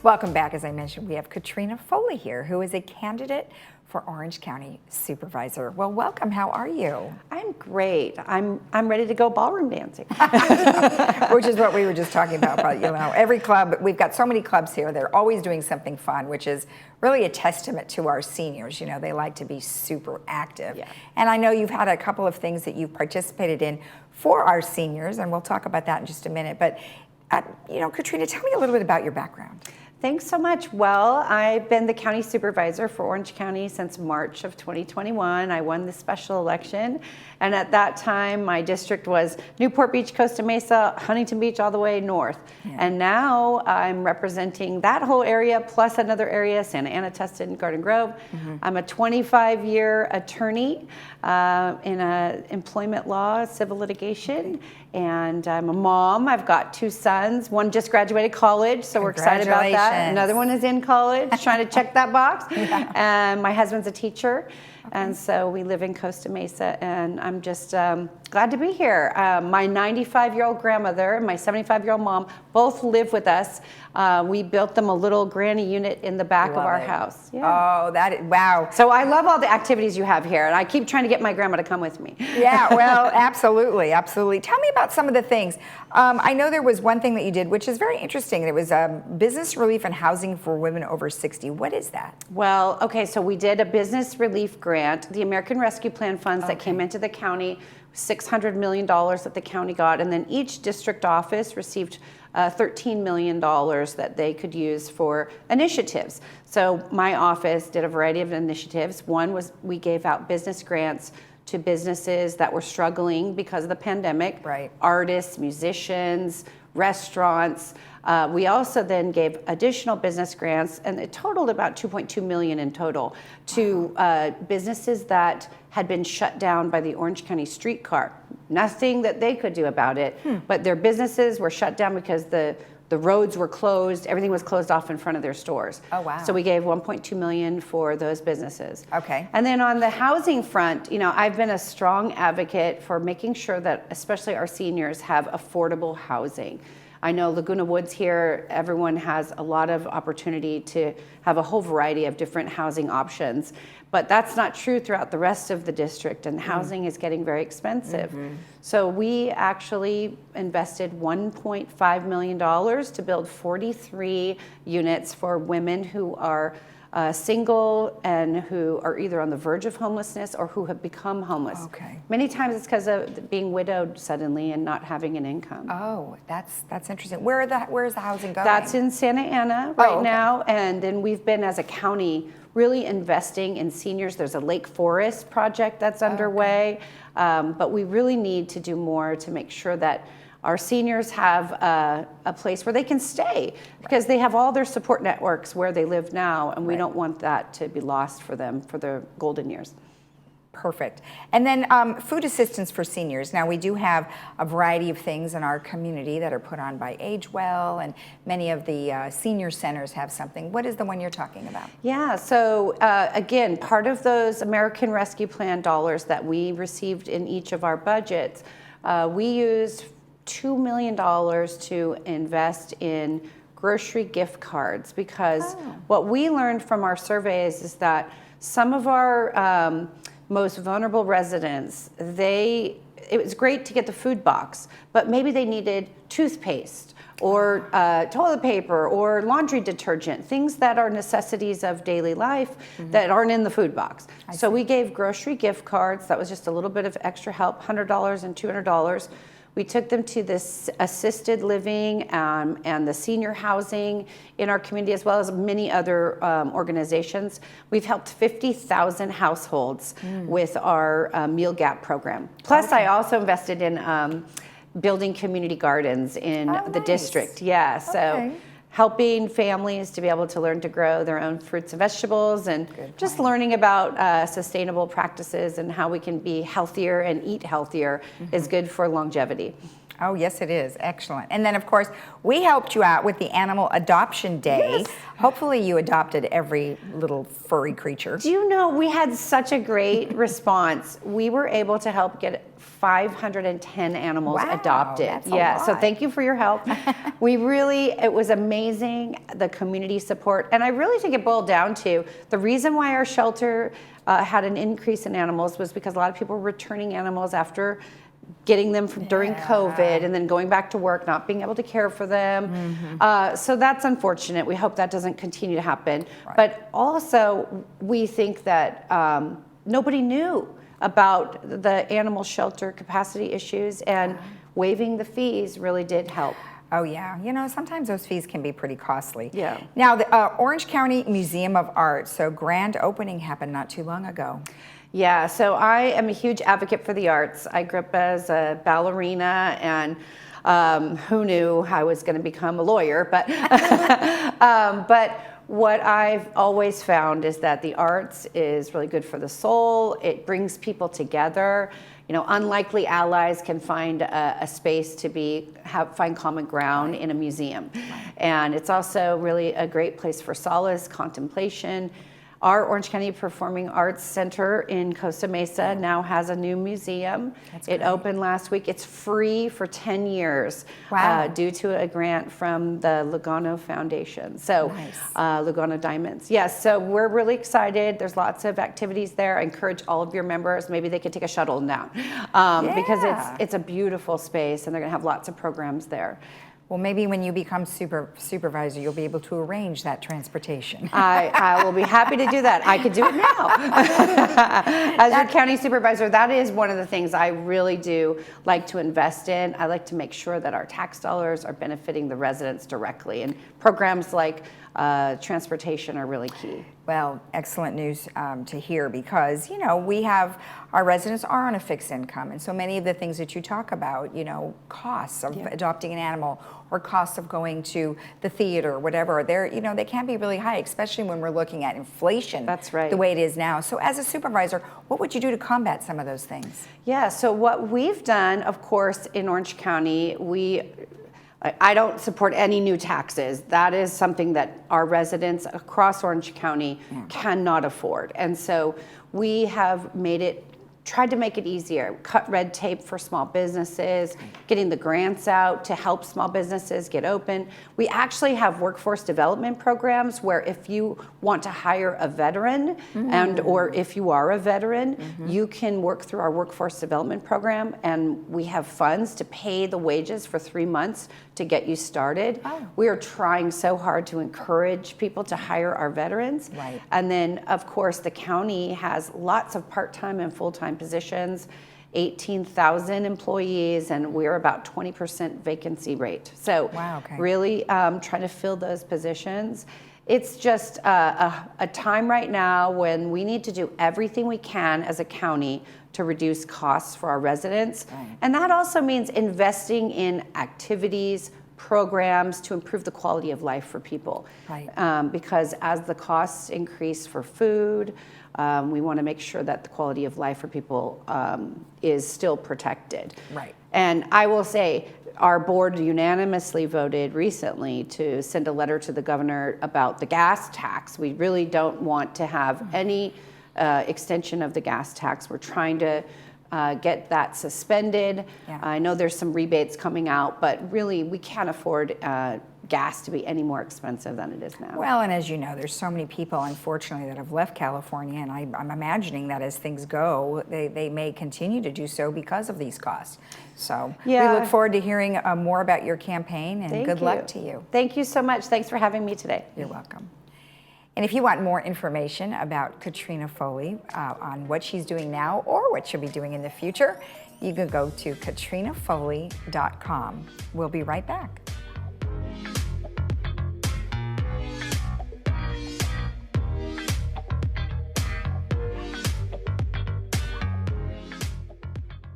Welcome back. As I mentioned, we have Katrina Foley here, who is a candidate for Orange County Supervisor. Well, welcome. How are you? I'm great. I'm ready to go ballroom dancing. Which is what we were just talking about. But, you know, every club, we've got so many clubs here. They're always doing something fun, which is really a testament to our seniors. You know, they like to be super active. Yeah. And I know you've had a couple of things that you've participated in for our seniors, and we'll talk about that in just a minute. But, you know, Katrina, tell me a little bit about your background. Thanks so much. Well, I've been the county supervisor for Orange County since March of 2021. I won the special election, and at that time my district was Newport Beach, Costa Mesa, Huntington Beach, all the way north. Yeah. And now I'm representing that whole area plus another area, Santa Ana, Tustin, Garden Grove. Mm-hmm. I'm a 25-year attorney in employment law, civil litigation, and I'm a mom. I've got 2 sons. One just graduated college, so we're excited about that. Another one is in college, trying to check that box. Yeah. And my husband's a teacher, and so we live in Costa Mesa, and I'm just glad to be here. My 95-year-old grandmother and my 75-year-old mom both live with us. We built them a little granny unit in the back of our house. Yeah. Oh, wow. So I love all the activities you have here, and I keep trying to get my grandma to come with me. Yeah, well, absolutely, absolutely. Tell me about some of the things. I know there was one thing that you did, which is very interesting. It was business relief and housing for women over 60. What is that? Well, okay, so we did a business relief grant, the American Rescue Plan funds that came into the county, $600 million that the county got, and then each district office received $13 million that they could use for initiatives. So my office did a variety of initiatives. One was we gave out business grants to businesses that were struggling because of the pandemic, right. Artists, musicians, restaurants. We also then gave additional business grants, and it totaled about $2.2 million in total to businesses that had been shut down by the Orange County streetcar. Nothing that they could do about it, but their businesses were shut down because the roads were closed, everything was closed off in front of their stores. Oh, wow. So we gave $1.2 million for those businesses. Okay. And then on the housing front, you know, I've been a strong advocate for making sure that especially our seniors have affordable housing. I know Laguna Woods here, everyone has a lot of opportunity to have a whole variety of different housing options, but that's not true throughout the rest of the district, and housing is getting very expensive. Mm-hmm. So we actually invested $1.5 million to build 43 units for women who are single and who are either on the verge of homelessness or who have become homeless. Okay. Many times it's because of being widowed suddenly and not having an income. Oh, that's interesting. Where is the housing going? That's in Santa Ana right now, and then we've been as a county really investing in seniors. There's a Lake Forest project that's underway, but we really need to do more to make sure that our seniors have a place where they can stay, because they have all their support networks where they live now, and we don't want that to be lost for them for their golden years. Perfect. And then food assistance for seniors. Now, we do have a variety of things in our community that are put on by Age Well, and many of the senior centers have something. What is the one you're talking about? Yeah, so again, part of those American Rescue Plan dollars that we received in each of our budgets, we used $2 million to invest in grocery gift cards, because what we learned from our surveys is that some of our most vulnerable residents, it was great to get the food box, but maybe they needed toothpaste or toilet paper or laundry detergent, things that are necessities of daily life that aren't in the food box. So we gave grocery gift cards. That was just a little bit of extra help, $100 and $200. We took them to this assisted living and the senior housing in our community, as well as many other organizations. We've helped 50,000 households with our Meal Gap program. Plus, I also invested in building community gardens in the district. Yeah, so helping families to be able to learn to grow their own fruits and vegetables, and just learning about sustainable practices and how we can be healthier and eat healthier is good for longevity. Oh, yes, it is. Excellent. And then, of course, we helped you out with the Animal Adoption Day. Yes. Hopefully you adopted every little furry creature. Do you know, we had such a great response. We were able to help get 510 animals Wow, adopted. that's a Yeah, so lot. thank you for your help. It was amazing, the community support. And I really think it boiled down to the reason why our shelter had an increase in animals was because a lot of people were returning animals after getting them from during COVID and then going back to work, not being able to care for them. So that's unfortunate. We hope that doesn't continue to happen. Right. But also, we think that nobody knew about the animal shelter capacity issues, and waiving the fees really did help. Oh, yeah. You know, sometimes those fees can be pretty costly. Yeah. Now, the Orange County Museum of Art, so grand opening happened not too long ago. Yeah, so I am a huge advocate for the arts. I grew up as a ballerina, and who knew I was going to become a lawyer, but but what I've always found is that the arts is really good for the soul. It brings people together. You know, unlikely allies can find a space to find common ground in a museum. And it's also really a great place for solace, contemplation. Our Orange County Performing Arts Center in Costa Mesa now has a new museum. It opened last week. It's free for 10 years due to a grant from the Laguna Foundation. So Laguna Diamonds. Yes, so we're really excited. There's lots of activities there. I encourage all of your members, maybe they could take a shuttle down because it's a beautiful space, and they're going to have lots of programs there. Well, maybe when you become supervisor, you'll be able to arrange that transportation. I will be happy to do that. I could do it now. As your county supervisor, that is one of the things I really do like to invest in. I like to make sure that our tax dollars are benefiting the residents directly, and programs like transportation are really key. Well, excellent news to hear, because, you know, our residents are on a fixed income. And so many of the things that you talk about, you know, costs of adopting an animal or costs of going to the theater or whatever, they can be really high, especially when we're looking at inflation. That's right. The way it is now. So as a supervisor, what would you do to combat some of those things? Yeah, so what we've done, of course, in Orange County, I don't support any new taxes. That is something that our residents across Orange County cannot afford. And so we have tried to make it easier, cut red tape for small businesses, getting the grants out to help small businesses get open. We actually have workforce development programs where if you want to hire a veteran or if you are a veteran, you can work through our workforce development program, and we have funds to pay the wages for 3 months to get you started. We are trying so hard to encourage people to hire our veterans. Right. And then, of course, the county has lots of part-time and full-time positions, 18,000 employees, and we're about 20% vacancy rate. So really trying to fill those positions. It's just a time right now when we need to do everything we can as a county to reduce costs for our residents. And that also means investing in activities, programs to improve the quality of life for people. Because as the costs increase for food, we want to make sure that the quality of life for people is still protected. And I will say, our board unanimously voted recently to send a letter to the governor about the gas tax. We really don't want to have any extension of the gas tax. We're trying to get that suspended. I know there's some rebates coming out, but really we can't afford gas to be any more expensive than it is now. Well, and as you know, there's so many people, unfortunately, that have left California, and I'm imagining that as things go, they may continue to do so because of these costs. So we look forward to hearing more about your campaign, and good luck to you. Thank you so much. Thanks for having me today. You're welcome. And if you want more information about Katrina Foley on what she's doing now or what she'll be doing in the future, you can go to katrinafoley.com. We'll be right back.